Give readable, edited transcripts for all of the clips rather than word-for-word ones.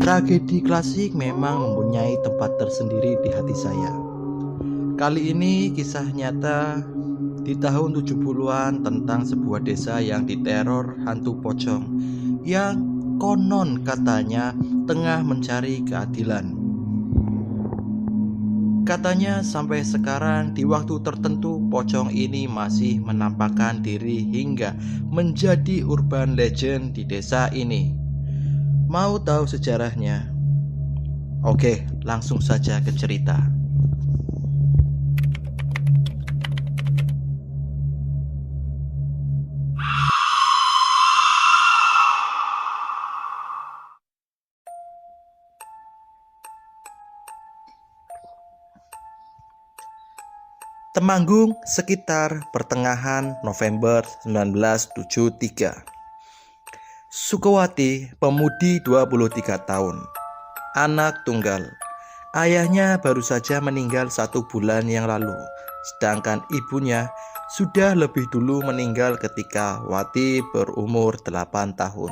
Tragedi klasik memang mempunyai tempat tersendiri di hati saya. Kali ini kisah nyata di tahun 70-an tentang sebuah desa yang diteror hantu pocong yang konon katanya tengah mencari keadilan. Katanya sampai sekarang di waktu tertentu pocong ini masih menampakkan diri hingga menjadi urban legend di desa ini. Mau tahu sejarahnya? Oke, langsung saja ke cerita. Temanggung sekitar pertengahan November 1973. Sukowati, pemudi 23 tahun, anak tunggal. Ayahnya baru saja meninggal 1 bulan yang lalu, sedangkan ibunya sudah lebih dulu meninggal ketika Wati berumur 8 tahun.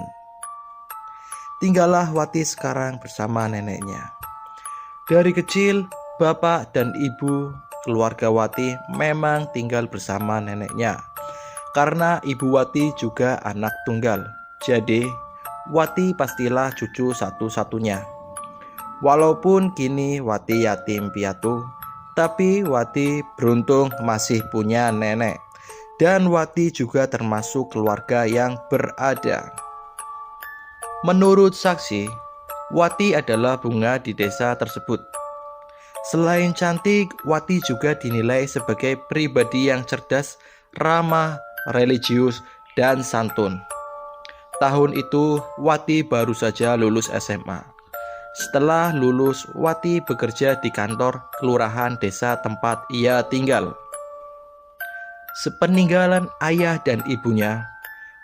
Tinggallah Wati sekarang bersama neneknya. Dari kecil, bapak dan ibu keluarga Wati memang tinggal bersama neneknya. Karena ibu Wati juga anak tunggal, jadi Wati pastilah cucu satu-satunya. Walaupun kini Wati yatim piatu, tapi Wati beruntung masih punya nenek. Dan Wati juga termasuk keluarga yang berada. Menurut saksi, Wati adalah bunga di desa tersebut. Selain cantik, Wati juga dinilai sebagai pribadi yang cerdas, ramah, religius, dan santun. Tahun itu, Wati baru saja lulus SMA. Setelah lulus, Wati bekerja di kantor kelurahan desa tempat ia tinggal. Sepeninggalan ayah dan ibunya,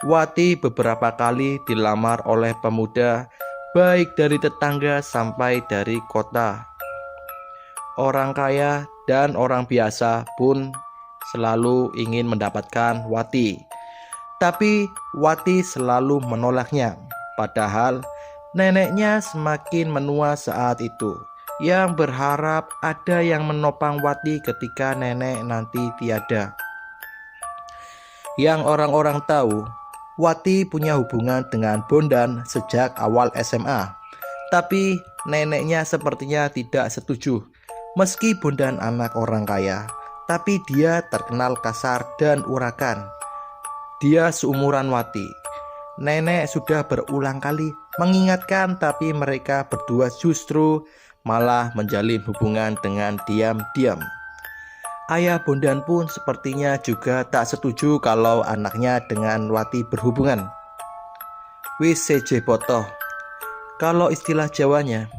Wati beberapa kali dilamar oleh pemuda, baik dari tetangga sampai dari kota. Orang kaya dan orang biasa pun selalu ingin mendapatkan Wati. Tapi Wati selalu menolaknya. Padahal neneknya semakin menua saat itu, yang berharap ada yang menopang Wati ketika nenek nanti tiada. Yang orang-orang tahu, Wati punya hubungan dengan Bondan sejak awal SMA. Tapi neneknya sepertinya tidak setuju. Meski Bondan anak orang kaya, tapi dia terkenal kasar dan urakan. Dia seumuran Wati. Nenek sudah berulang kali mengingatkan, tapi mereka berdua justru malah menjalin hubungan dengan diam-diam. Ayah Bondan pun sepertinya juga tak setuju kalau anaknya dengan Wati berhubungan. Wis seje potoh, kalau istilah Jawanya.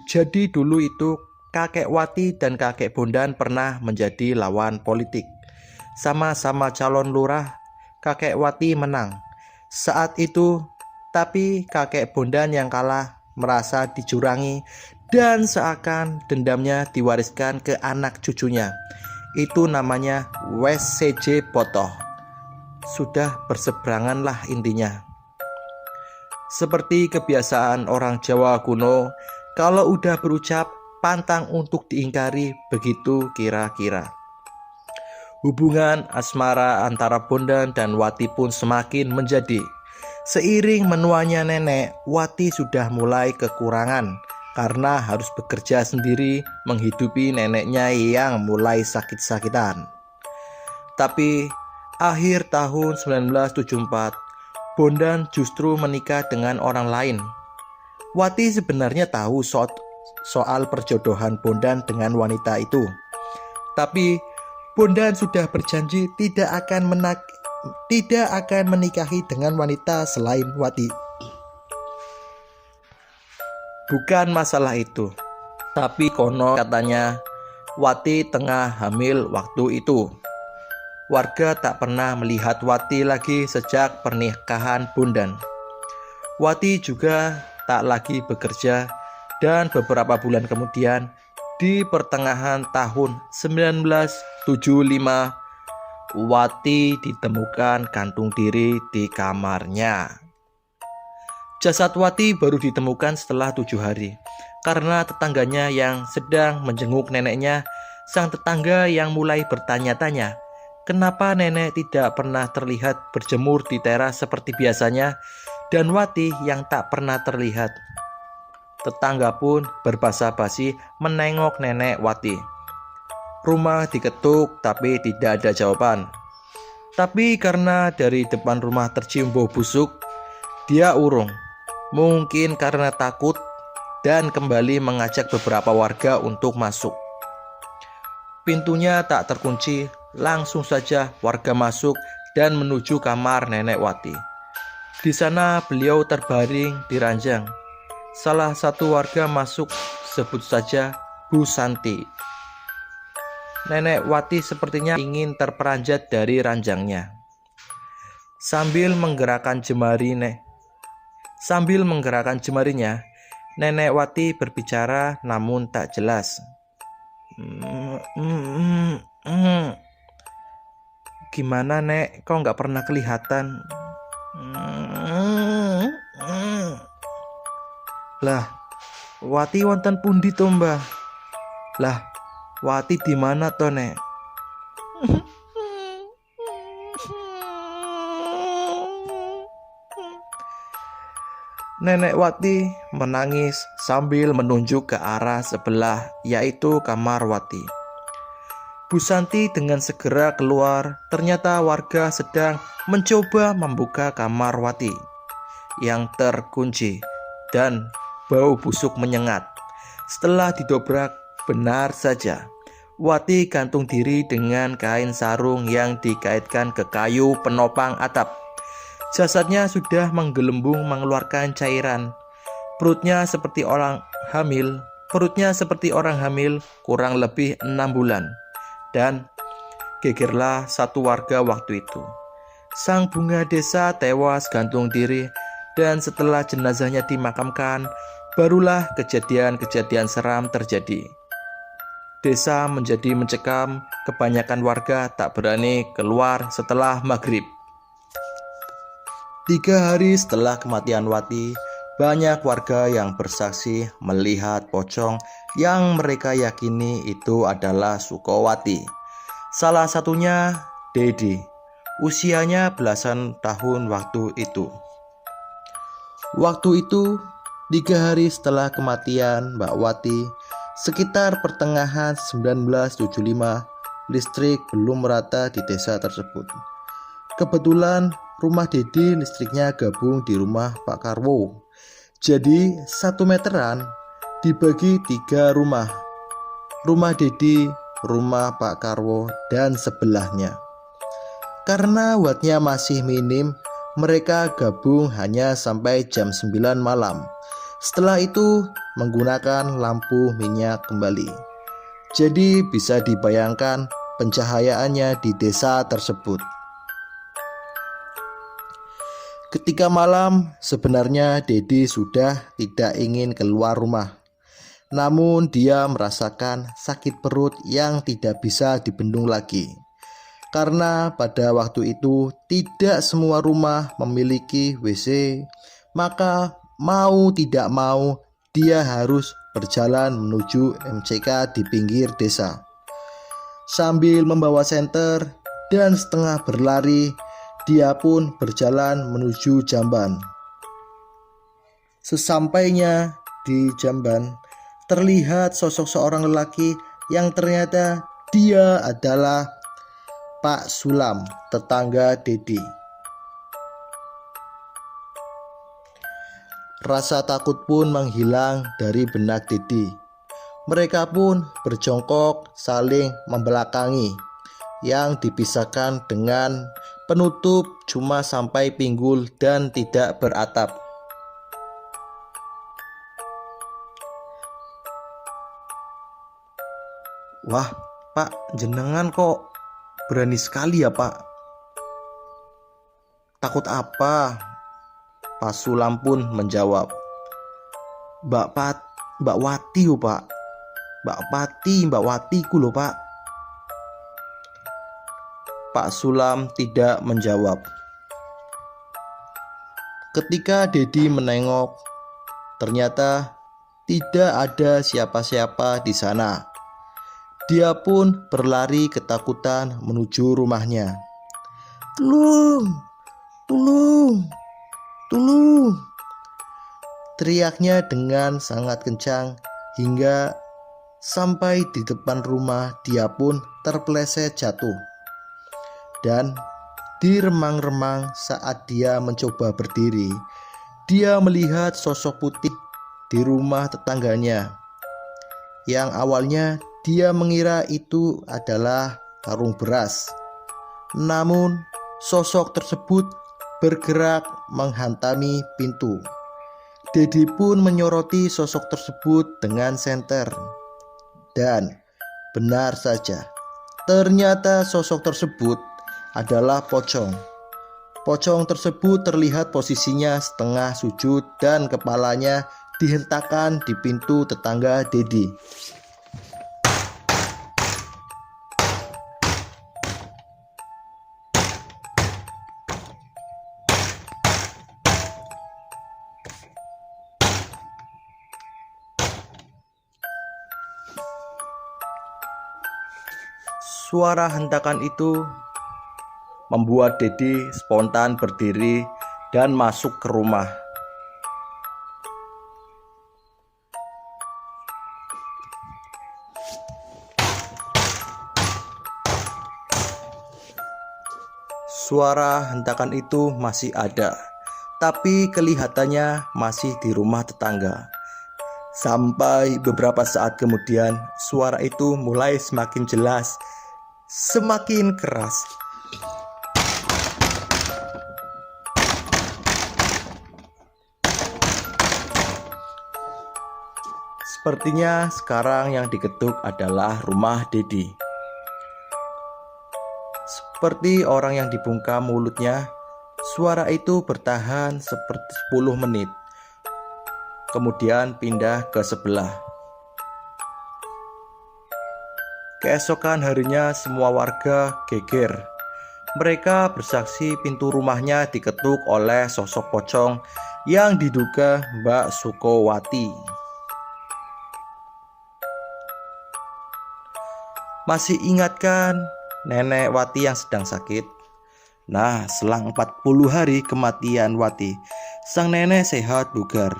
Jadi dulu itu kakek Wati dan kakek Bondan pernah menjadi lawan politik. Sama-sama calon lurah, kakek Wati menang. Saat itu, tapi kakek Bondan yang kalah merasa dicurangi dan seakan dendamnya diwariskan ke anak cucunya. Itu namanya WCJ Potoh. Sudah berseberangan lah intinya. Seperti kebiasaan orang Jawa kuno, kalau udah berucap pantang untuk diingkari, begitu kira-kira. Hubungan asmara antara Bondan dan Wati pun semakin menjadi. Seiring menuanya nenek, Wati sudah mulai kekurangan karena harus bekerja sendiri menghidupi neneknya yang mulai sakit-sakitan. Tapi akhir tahun 1974, Bondan justru menikah dengan orang lain. Wati sebenarnya tahu soal perjodohan Bondan dengan wanita itu. Tapi Bondan sudah berjanji tidak akan menikahi dengan wanita selain Wati. Bukan masalah itu, tapi konon katanya Wati tengah hamil waktu itu. Warga tak pernah melihat Wati lagi sejak pernikahan Bondan. Wati juga tak lagi bekerja. Dan beberapa bulan kemudian, di pertengahan tahun 1975, Wati ditemukan gantung diri di kamarnya. Jasad Wati baru ditemukan setelah 7 hari karena tetangganya yang sedang menjenguk neneknya. Sang tetangga yang mulai bertanya-tanya, kenapa nenek tidak pernah terlihat berjemur di teras seperti biasanya, dan Wati yang tak pernah terlihat. Tetangga pun berbasa-basi menengok nenek Wati. Rumah diketuk tapi tidak ada jawaban. Tapi karena dari depan rumah tercium bau busuk, dia urung. Mungkin karena takut dan kembali mengajak beberapa warga untuk masuk. Pintunya tak terkunci, langsung saja warga masuk dan menuju kamar nenek Wati. Di sana beliau terbaring di ranjang. Salah satu warga masuk, sebut saja Bu Santi. Nenek Wati sepertinya ingin terperanjat dari ranjangnya. Sambil menggerakkan jemarinya, nenek Wati berbicara namun tak jelas. Gimana nek, kau nggak pernah kelihatan? Lah, Wati wonten pundi to, Mbah? Lah, Wati di mana to, Nek? Nenek Wati menangis sambil menunjuk ke arah sebelah, yaitu kamar Wati. Bu Santi dengan segera keluar. Ternyata warga sedang mencoba membuka kamar Wati yang terkunci dan bau busuk menyengat. Setelah didobrak, benar saja Wati gantung diri dengan kain sarung yang dikaitkan ke kayu penopang atap. Jasadnya sudah menggelembung mengeluarkan cairan. Perutnya seperti orang hamil kurang lebih 6 bulan. Dan gegerlah satu warga waktu itu. Sang bunga desa tewas gantung diri, dan setelah jenazahnya dimakamkan, barulah kejadian-kejadian seram terjadi. Desa menjadi mencekam, kebanyakan warga tak berani keluar setelah maghrib. 3 hari setelah kematian Wati, banyak warga yang bersaksi melihat pocong yang mereka yakini itu adalah Sukowati. Salah satunya Dedi, usianya belasan tahun waktu itu. Waktu itu, 3 hari setelah kematian Mbak Wati, sekitar pertengahan 1975, listrik belum merata di desa tersebut. Kebetulan rumah Dedi listriknya gabung di rumah Pak Karwo. Jadi 1 meteran dibagi 3 rumah. Rumah Dedi, rumah Pak Karwo, dan sebelahnya. Karena wattnya masih minim, mereka gabung hanya sampai jam 9 malam. Setelah itu menggunakan lampu minyak kembali. Jadi bisa dibayangkan pencahayaannya di desa tersebut. Ketika malam, sebenarnya Dedi sudah tidak ingin keluar rumah. Namun dia merasakan sakit perut yang tidak bisa dibendung lagi. Karena pada waktu itu tidak semua rumah memiliki WC, maka mau tidak mau dia harus berjalan menuju MCK di pinggir desa. Sambil membawa senter dan setengah berlari, dia pun berjalan menuju jamban. Sesampainya di jamban, terlihat sosok seorang lelaki yang ternyata dia adalah Pak Sulam, tetangga Dedi. Rasa takut pun menghilang dari benak Dedi. Mereka pun berjongkok saling membelakangi, yang dipisahkan dengan penutup cuma sampai pinggul dan tidak beratap. Wah, Pak, jenengan kok berani sekali ya, Pak? Takut apa? Pak Sulam pun menjawab, Mbak Wati yo, Pak. Mbak Wati ku lho, Pak. Pak Sulam tidak menjawab. Ketika Dedi menengok, ternyata tidak ada siapa-siapa di sana. Dia pun berlari ketakutan menuju rumahnya. "Tolong, tolong, tolong!" teriaknya dengan sangat kencang hingga sampai di depan rumah dia pun terpeleset jatuh. Dan di remang-remang saat dia mencoba berdiri, dia melihat sosok putih di rumah tetangganya. Yang awalnya dia mengira itu adalah karung beras. Namun sosok tersebut bergerak menghantami pintu. Dedi pun menyoroti sosok tersebut dengan senter. Dan benar saja, ternyata sosok tersebut adalah pocong. Pocong tersebut terlihat posisinya setengah sujud dan kepalanya dihentakkan di pintu tetangga Dedi. Suara hentakan itu membuat Dedi spontan berdiri dan masuk ke rumah. Suara hentakan itu masih ada, tapi kelihatannya masih di rumah tetangga. Sampai beberapa saat kemudian, suara itu mulai semakin jelas, semakin keras. Sepertinya sekarang yang diketuk adalah rumah Dedi. Seperti orang yang dibungkam mulutnya, suara itu bertahan seperti 10 menit. Kemudian pindah ke sebelah. Keesokan harinya semua warga geger. Mereka bersaksi pintu rumahnya diketuk oleh sosok pocong yang diduga Mbak Sukowati. Masih ingatkah Nenek Wati yang sedang sakit? Nah, selang 40 hari kematian Wati, sang nenek sehat bugar.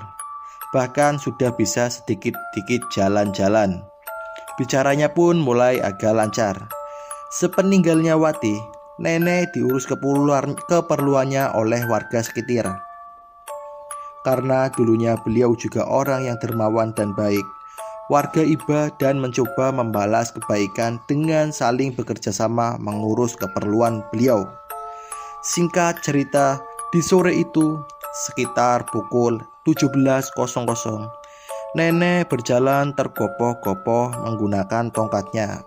Bahkan sudah bisa sedikit-sedikit jalan-jalan. Bicaranya pun mulai agak lancar. Sepeninggalnya Wati, nenek diurus keperluannya oleh warga sekitar. Karena dulunya beliau juga orang yang dermawan dan baik, warga iba dan mencoba membalas kebaikan dengan saling bekerja sama mengurus keperluan beliau. Singkat cerita, di sore itu sekitar pukul 17.00, nenek berjalan tergopoh-gopoh menggunakan tongkatnya.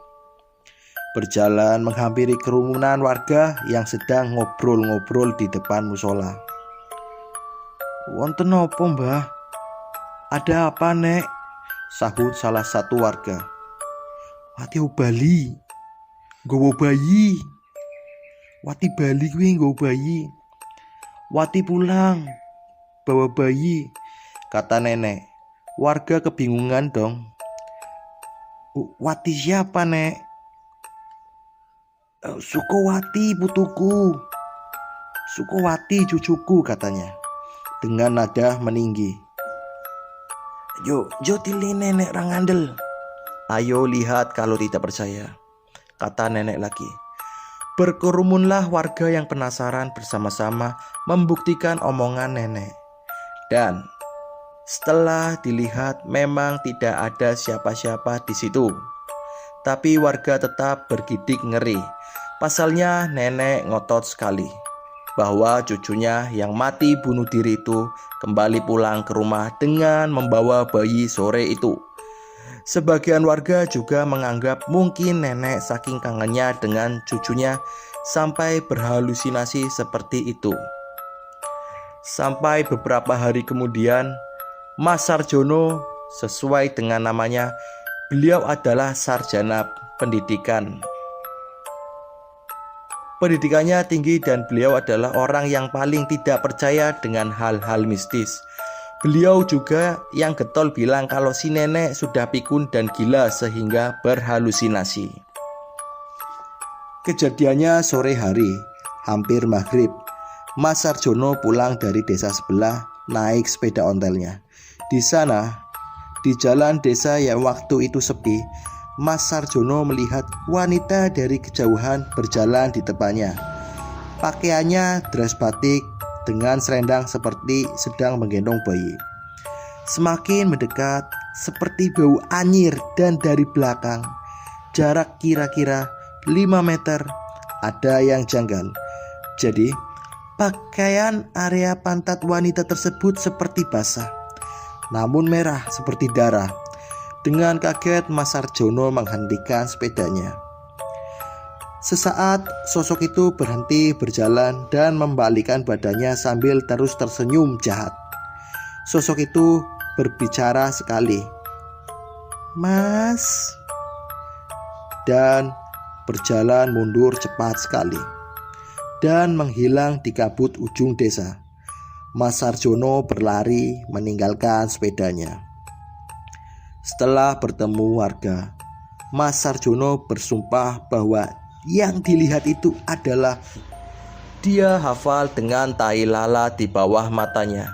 Berjalan menghampiri kerumunan warga yang sedang ngobrol-ngobrol di depan musola. "Wonten opo, Mbah? Ada apa, Nek?" sahut salah satu warga. "Wati bali, nggawa bayi. Wati bali kuwi nggawa bayi. Wati pulang, bawa bayi," kata nenek. Warga kebingungan dong. "Wati siapa, Nek?" "Sukowati putuku. Sukowati cucuku," katanya dengan nada meninggi. Jo tili nenek rangandel. "Ayo lihat kalau tidak percaya," kata nenek lagi. Berkerumunlah warga yang penasaran bersama-sama membuktikan omongan nenek. Dan setelah dilihat memang tidak ada siapa-siapa di situ. Tapi warga tetap bergidik ngeri. Pasalnya nenek ngotot sekali bahwa cucunya yang mati bunuh diri itu kembali pulang ke rumah dengan membawa bayi sore itu. Sebagian warga juga menganggap mungkin nenek saking kangennya dengan cucunya sampai berhalusinasi seperti itu. Sampai beberapa hari kemudian, Mas Sarjono, sesuai dengan namanya, beliau adalah sarjana pendidikan. Pendidikannya tinggi dan beliau adalah orang yang paling tidak percaya dengan hal-hal mistis. Beliau juga yang getol bilang kalau si nenek sudah pikun dan gila sehingga berhalusinasi. Kejadiannya sore hari, hampir maghrib. Mas Sarjono pulang dari desa sebelah naik sepeda ontelnya. Di sana, di jalan desa yang waktu itu sepi, Mas Sarjono melihat wanita dari kejauhan berjalan di depannya. Pakaiannya dress batik dengan selendang seperti sedang menggendong bayi. Semakin mendekat, seperti bau anyir, dan dari belakang, jarak kira-kira 5 meter, ada yang janggal. Jadi, pakaian area pantat wanita tersebut seperti basah, namun merah seperti darah. Dengan kaget, Mas Sarjono menghentikan sepedanya. Sesaat sosok itu berhenti berjalan dan membalikkan badannya sambil terus tersenyum jahat. Sosok itu berbicara sekali, "Mas," dan berjalan mundur cepat sekali dan menghilang di kabut ujung desa. Mas Sarjono berlari meninggalkan sepedanya. Setelah bertemu warga, Mas Sarjono bersumpah bahwa yang dilihat itu adalah dia hafal dengan tai lalat di bawah matanya.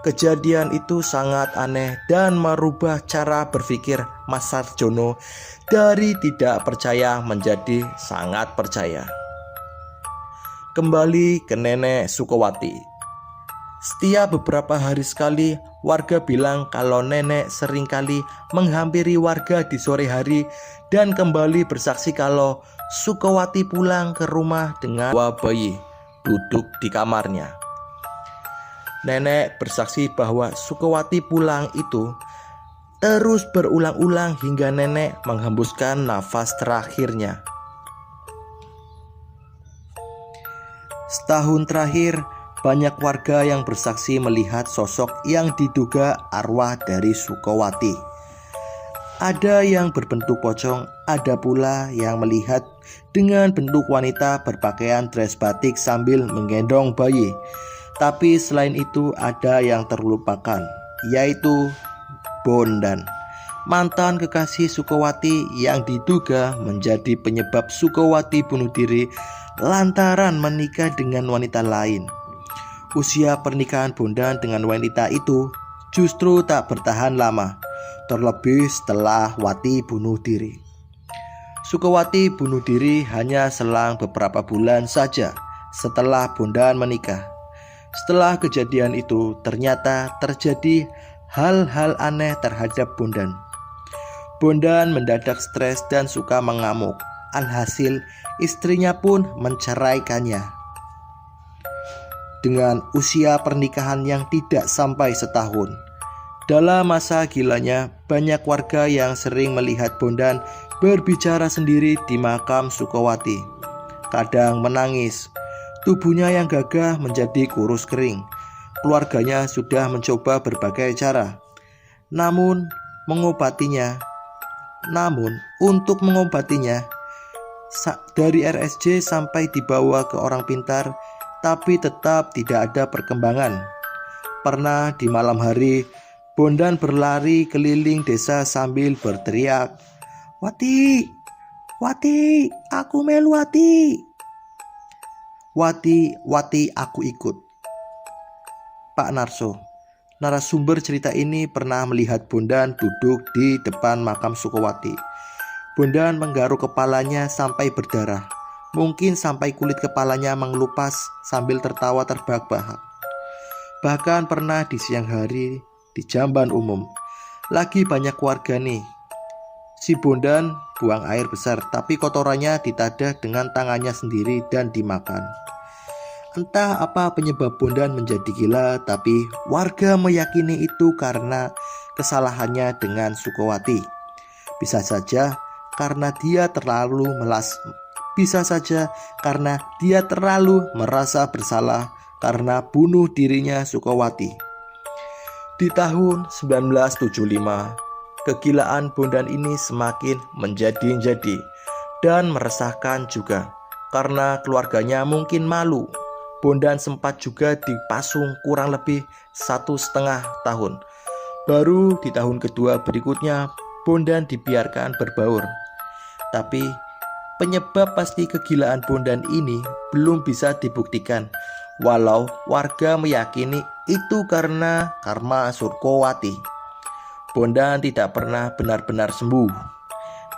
Kejadian itu sangat aneh dan merubah cara berpikir Mas Sarjono dari tidak percaya menjadi sangat percaya. Kembali ke Nenek Sukowati. Setiap beberapa hari sekali, warga bilang kalau nenek seringkali menghampiri warga di sore hari dan kembali bersaksi kalau Sukowati pulang ke rumah dengan bayi duduk di kamarnya. Nenek bersaksi bahwa Sukowati pulang itu terus berulang-ulang hingga nenek menghembuskan nafas terakhirnya. Setahun terakhir, banyak warga yang bersaksi melihat sosok yang diduga arwah dari Sukowati. Ada yang berbentuk pocong, ada pula yang melihat dengan bentuk wanita berpakaian dress batik sambil menggendong bayi. Tapi selain itu ada yang terlupakan, yaitu Bondan, mantan kekasih Sukowati yang diduga menjadi penyebab Sukowati bunuh diri lantaran menikah dengan wanita lain. Usia pernikahan Bondan dengan wanita itu justru tak bertahan lama, terlebih setelah Wati bunuh diri. Sukowati bunuh diri hanya selang beberapa bulan saja setelah Bondan menikah. Setelah kejadian itu, ternyata terjadi hal-hal aneh terhadap Bondan. Bondan mendadak stres dan suka mengamuk. Alhasil, istrinya pun menceraikannya. Dengan usia pernikahan yang tidak sampai setahun, dalam masa gilanya, banyak warga yang sering melihat Bondan berbicara sendiri di makam Sukowati. Kadang menangis, tubuhnya yang gagah menjadi kurus kering. Keluarganya sudah mencoba berbagai cara, namun untuk mengobatinya, dari RSJ sampai dibawa ke orang pintar, tapi tetap tidak ada perkembangan. Pernah di malam hari, Bondan berlari keliling desa sambil berteriak, "Wati, Wati, aku melu Wati. Wati, Wati, aku ikut." Pak Narso, narasumber cerita ini, pernah melihat Bondan duduk di depan makam Sukowati. Bondan menggaruk kepalanya sampai berdarah. Mungkin sampai kulit kepalanya mengelupas sambil tertawa terbahak-bahak. Bahkan pernah di siang hari di jamban umum, lagi banyak warga nih. Si Bondan buang air besar, tapi kotorannya ditadah dengan tangannya sendiri dan dimakan. Entah apa penyebab Bondan menjadi gila, tapi warga meyakini itu karena kesalahannya dengan Sukowati. Bisa saja karena dia terlalu merasa bersalah karena bunuh dirinya Sukowati. Di tahun 1975, kegilaan Bondan ini semakin menjadi-jadi dan meresahkan juga. Karena keluarganya mungkin malu, Bondan sempat juga dipasung kurang lebih 1,5 tahun. Baru di tahun kedua berikutnya Bondan dibiarkan berbaur. Tapi penyebab pasti kegilaan Bondan ini belum bisa dibuktikan, walau warga meyakini itu karena karma Surkowati. Bondan tidak pernah benar-benar sembuh.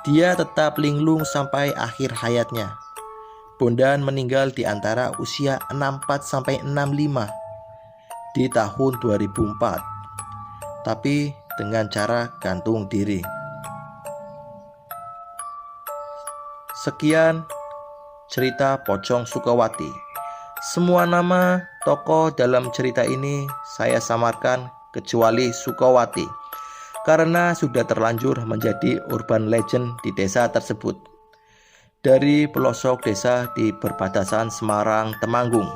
Dia tetap linglung sampai akhir hayatnya. Bondan meninggal di antara usia 64-65 di tahun 2004, tapi dengan cara gantung diri. Sekian cerita Pocong Sukawati. Semua nama tokoh dalam cerita ini saya samarkan kecuali Sukawati, karena sudah terlanjur menjadi urban legend di desa tersebut. Dari pelosok desa di perbatasan Semarang Temanggung.